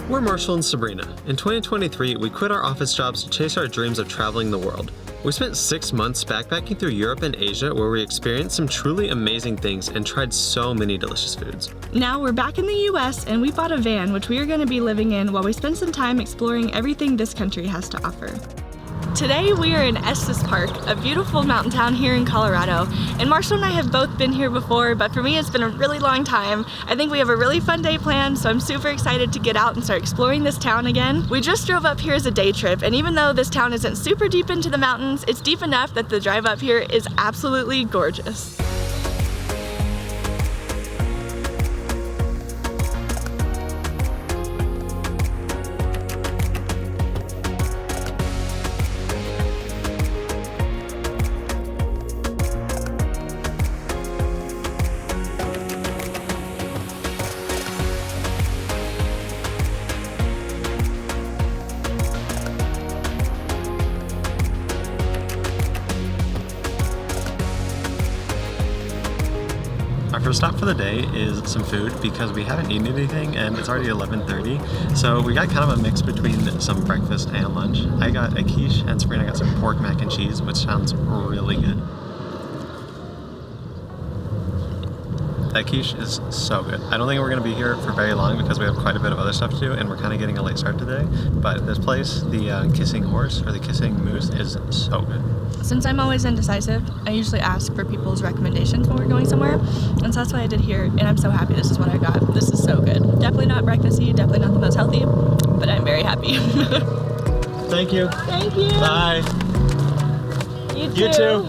We're Marshall and Sabrina. In 2023, we quit our office jobs to chase our dreams of traveling the world. We spent 6 months backpacking through Europe and Asia, where we experienced some truly amazing things and tried so many delicious foods. Now we're back in the US and we bought a van, which we are going to be living in while we spend some time exploring everything this country has to offer. Today we are in Estes Park, a beautiful mountain town here in Colorado. And Marshall and I have both been here before, but for me it's been a really long time. I think we have a really fun day planned, so I'm super excited to get out and start exploring this town again. We just drove up here as a day trip, and even though this town isn't super deep into the mountains, it's deep enough that the drive up here is absolutely gorgeous. Our first stop for the day is some food because we haven't eaten anything and it's already 11:30. So we got kind of a mix between some breakfast and lunch. I got a quiche and Sabrina got some pork mac and cheese, which sounds really good. That quiche is so good. I don't think we're going to be here for very long because we have quite a bit of other stuff to do and we're kind of getting a late start today. But this place, the Kissing Horse or the Kissing Moose, is so good. Since I'm always indecisive, I usually ask for people's recommendations when we're going somewhere, and so that's what I did here, and I'm so happy this is what I got. This is so good. Definitely not breakfasty, definitely not the most healthy, but I'm very happy. Thank you. Thank you. Bye. You too. You too.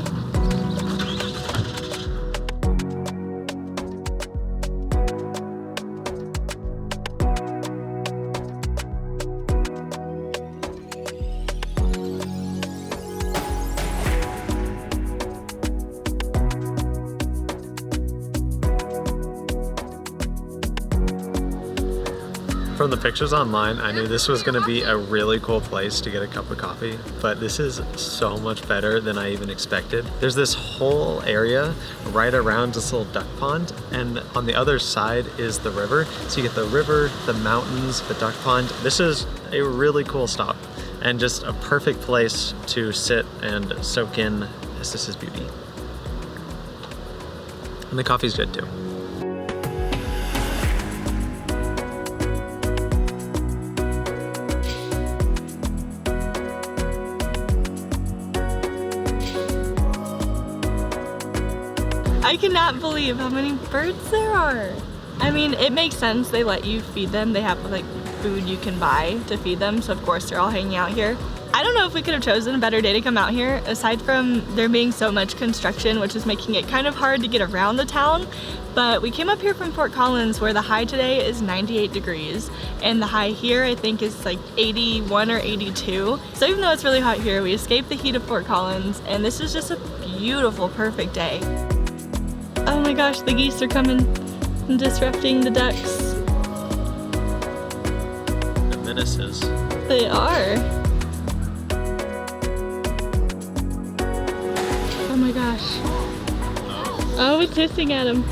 From the pictures online, I knew this was going to be a really cool place to get a cup of coffee, but this is so much better than I even expected. There's this whole area right around this little duck pond, and on the other side is the river. So you get the river, the mountains, the duck pond. This is a really cool stop and just a perfect place to sit and soak in Estes' beauty. And the coffee's good too. I cannot believe how many birds there are. I mean, it makes sense. They let you feed them. They have like food you can buy to feed them. So of course they're all hanging out here. I don't know if we could have chosen a better day to come out here, aside from there being so much construction, which is making it kind of hard to get around the town. But we came up here from Fort Collins, where the high today is 98 degrees. And the high here, I think, is like 81 or 82. So even though it's really hot here, we escaped the heat of Fort Collins. And this is just a beautiful, perfect day. Oh my gosh, the geese are coming and disrupting the ducks. The menaces. They are. Oh my gosh. Oh, it's hissing at him.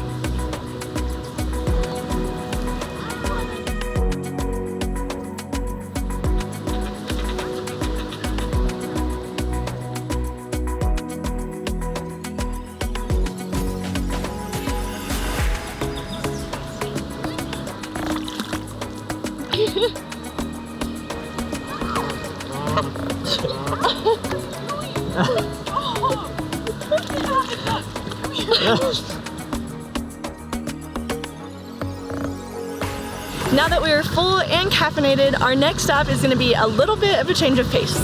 Now that we are full and caffeinated, our next stop is going to be a little bit of a change of pace.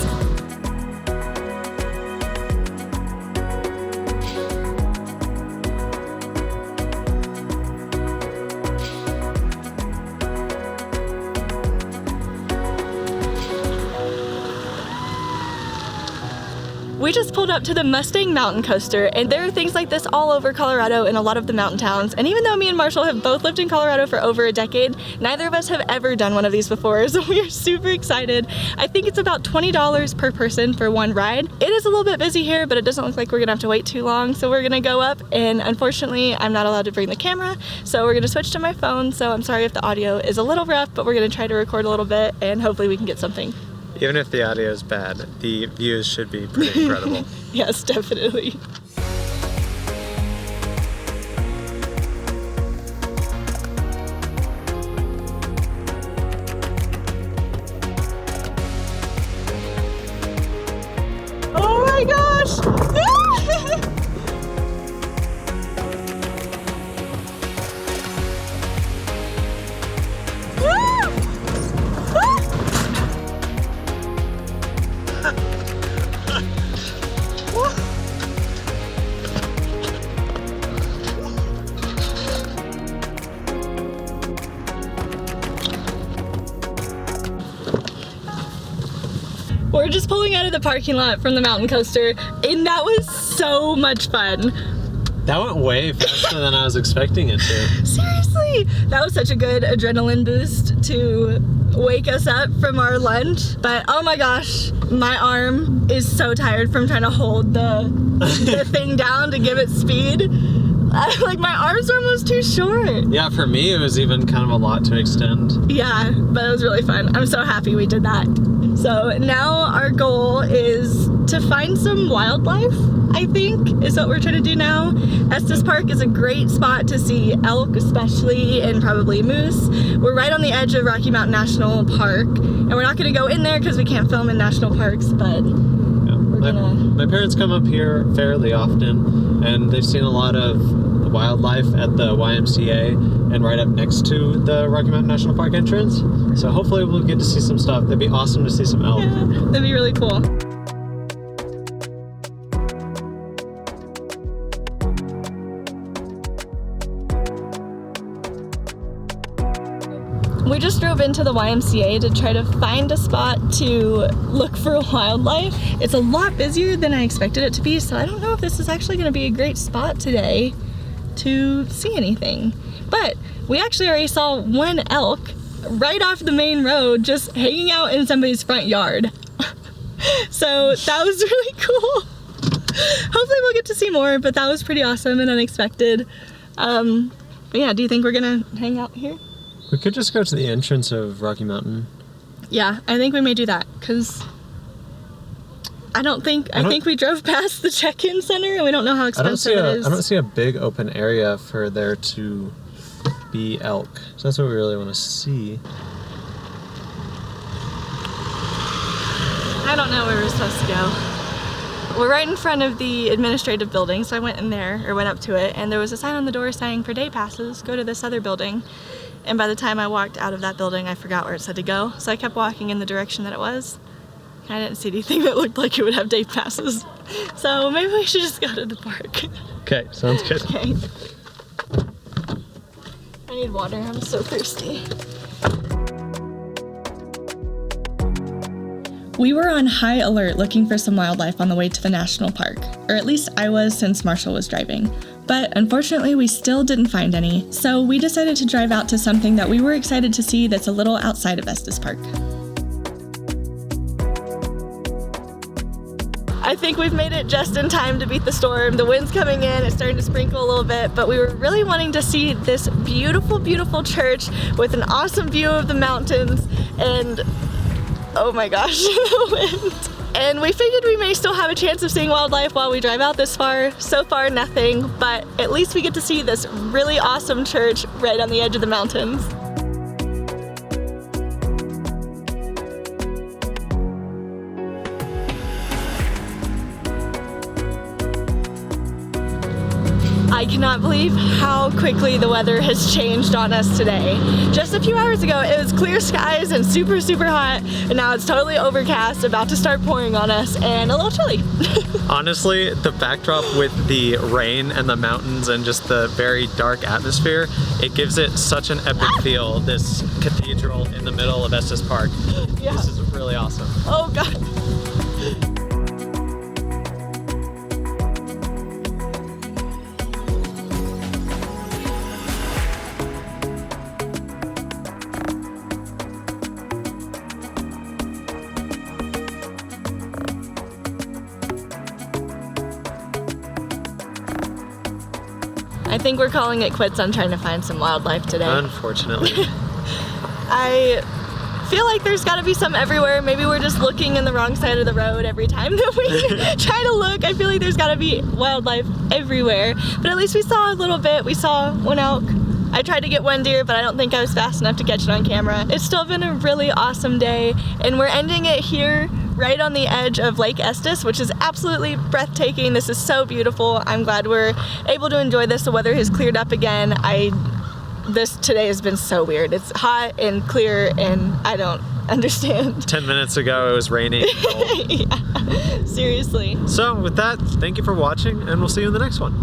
We just pulled up to the Mustang mountain coaster, and there are things like this all over Colorado in a lot of the mountain towns. And even though me and Marshall have both lived in Colorado for over a decade, neither of us have ever done one of these before, so we are super excited. I think it's about $20 per person for one ride. It is a little bit busy here, but it doesn't look like we're gonna have to wait too long, so we're gonna go up, and unfortunately I'm not allowed to bring the camera, so we're gonna switch to my phone. So I'm sorry if the audio is a little rough, but we're gonna try to record a little bit and hopefully we can get something. Even if the audio is bad, the views should be pretty incredible. Yes, definitely. Oh my gosh! We're just pulling out of the parking lot from the mountain coaster, and that was so much fun. That went way faster than I was expecting it to. Seriously, that was such a good adrenaline boost to wake us up from our lunch. But oh my gosh, my arm is so tired from trying to hold the thing down to give it speed. Like my arms are almost too short. Yeah, for me it was even kind of a lot to extend. Yeah, but it was really fun. I'm so happy we did that. So now our goal is to find some wildlife, I think, is what we're trying to do now. Estes Park is a great spot to see elk especially, and probably moose. We're right on the edge of Rocky Mountain National Park, and we're not going to go in there because we can't film in national parks, but my parents come up here fairly often, and they've seen a lot of wildlife at the YMCA and right up next to the Rocky Mountain National Park entrance. So hopefully we'll get to see some stuff. That'd be awesome to see some elk. Yeah, that'd be really cool. We just drove into the YMCA to try to find a spot to look for wildlife. It's a lot busier than I expected it to be, so I don't know if this is actually going to be a great spot today to see anything. But we actually already saw one elk right off the main road just hanging out in somebody's front yard. So that was really cool. Hopefully we'll get to see more, but that was pretty awesome and unexpected. But yeah, do you think we're gonna hang out here? We could just go to the entrance of Rocky Mountain. Yeah, I think we may do that, because I think we drove past the check-in center and we don't know how expensive it is. I don't see a big open area for there to be elk. So that's what we really want to see. I don't know where we're supposed to go. We're right in front of the administrative building, so I went in there, or went up to it, and there was a sign on the door saying for day passes, go to this other building. And by the time I walked out of that building, I forgot where it said to go. So I kept walking in the direction that it was. I didn't see anything that looked like it would have day passes. So maybe we should just go to the park. Okay, sounds good. Okay. I need water, I'm so thirsty. We were on high alert looking for some wildlife on the way to the national park, or at least I was since Marshall was driving. But unfortunately we still didn't find any, so we decided to drive out to something that we were excited to see that's a little outside of Estes Park. I think we've made it just in time to beat the storm. The wind's coming in, it's starting to sprinkle a little bit, but we were really wanting to see this beautiful, beautiful church with an awesome view of the mountains, and oh my gosh, the wind. And we figured we may still have a chance of seeing wildlife while we drive out this far. So far, nothing, but at least we get to see this really awesome church right on the edge of the mountains. I cannot believe how quickly the weather has changed on us today. Just a few hours ago, it was clear skies and super, super hot, and now it's totally overcast, about to start pouring on us, and a little chilly. Honestly, the backdrop with the rain and the mountains and just the very dark atmosphere, it gives it such an epic feel, this cathedral in the middle of Estes Park. Yeah. This is really awesome. Oh God. I think we're calling it quits on trying to find some wildlife today. Unfortunately. I feel like there's got to be some everywhere. Maybe we're just looking in the wrong side of the road every time that we try to look. I feel like there's got to be wildlife everywhere. But at least we saw a little bit. We saw one elk. I tried to get one deer, but I don't think I was fast enough to catch it on camera. It's still been a really awesome day, and we're ending it here right on the edge of Lake Estes, which is absolutely breathtaking. This is so beautiful. I'm glad we're able to enjoy this. The weather has cleared up again. This today has been so weird. It's hot and clear, and I don't understand. 10 minutes ago it was raining. Yeah, seriously. So with that, thank you for watching, and we'll see you in the next one.